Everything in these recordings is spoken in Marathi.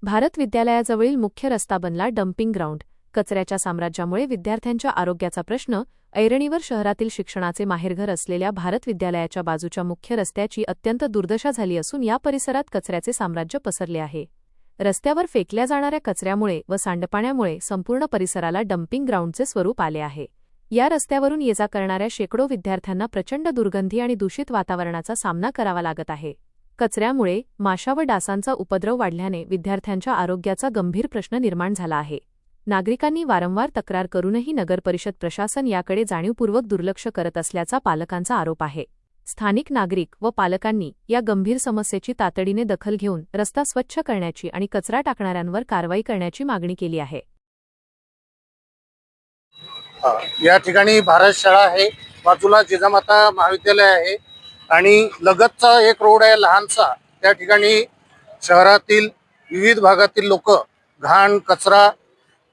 भारत विद्यालयाजवळील मुख्य रस्ता बनला डम्पिंग ग्राउंड. कचऱ्याच्या साम्राज्यामुळे विद्यार्थ्यांच्या आरोग्याचा प्रश्न. ऐरणीवर शहरातील शिक्षणाचे माहेरघर असलेल्या भारत विद्यालयाच्या बाजूच्या मुख्य रस्त्याची अत्यंत दुर्दशा झाली असून या परिसरात कचऱ्याचे साम्राज्य पसरले आहे. रस्त्यावर फेकल्या जाणाऱ्या कचऱ्यामुळे व सांडपाण्यामुळे संपूर्ण परिसराला डम्पिंग ग्राउंडचे स्वरूप आले आहे. या रस्त्यावरून ये जा करणाऱ्या शेकडो विद्यार्थ्यांना प्रचंड दुर्गंधी आणि दूषित वातावरणाचा सामना करावा लागत आहे. कचऱ्यामुळे माशा व डासांचा उपद्रव वाढल्याने विद्यार्थ्यांच्या आरोग्याचा गंभीर प्रश्न निर्माण झाला आहे. नागरिकांनी वारंवार तक्रार करूनही नगरपरिषद प्रशासन याकडे जाणीवपूर्वक दुर्लक्ष करत असल्याचा पालकांचा आरोप आहे. स्थानिक नागरिक व पालकांनी या गंभीर समस्येची तातडीने दखल घेऊन रस्ता स्वच्छ करण्याची आणि कचरा टाकणाऱ्यांवर कारवाई करण्याची मागणी केली आहे. या ठिकाणी भारत शाळा आहे, बाजूला जिजामाता महाविद्यालय आहे आणि लगतचा एक रोड आहे लहानसा. त्या ठिकाणी शहरातील विविध भागातील लोक घाण कचरा,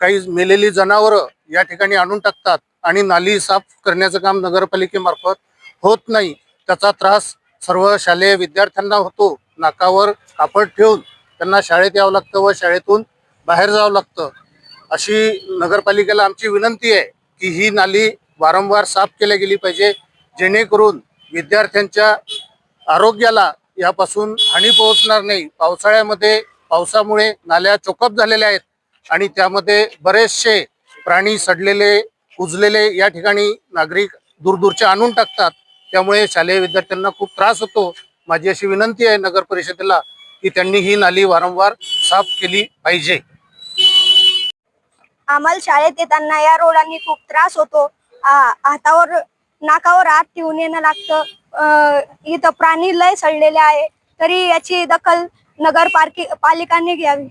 काही मेलेली जनावरं या ठिकाणी आणून टाकतात आणि नाली साफ करण्याचं काम नगरपालिकेमार्फत होत नाही. त्याचा त्रास सर्व शालेय विद्यार्थ्यांना होतो. नाकावर कापड ठेवून त्यांना शाळेत यावं लागतं व शाळेतून बाहेर जावं लागतं. अशी नगरपालिकेला आमची विनंती आहे की ही नाली वारंवार साफ केली गेली पाहिजे, जेणेकरून विद्यार्थ्यांच्या आरोग्याला यापासून हानी पोहोचणार नाही. पावसामुळे नाल्या चोकअप झालेल्या आहेत आणि त्यामध्ये बरेचसे प्राणी सडलेले कुजलेले या ठिकाणी नागरिक दूरदूरचे आणून टाकतात. त्यामुळे शालेय विद्यार्थ्यांना खूप त्रास होतो. माझी अशी विनंती आहे नगर परिषदेला की त्यांनी ही नाली वारंवार साफ केली पाहिजे. आम्हाला शाळेत येताना या रोडांनी खूप त्रास होतो. नाकावर हात ठेवून येणं लागतं. इथं प्राणी लय सडलेले आहे, तरी याची दखल पालिकांनी घ्यावी.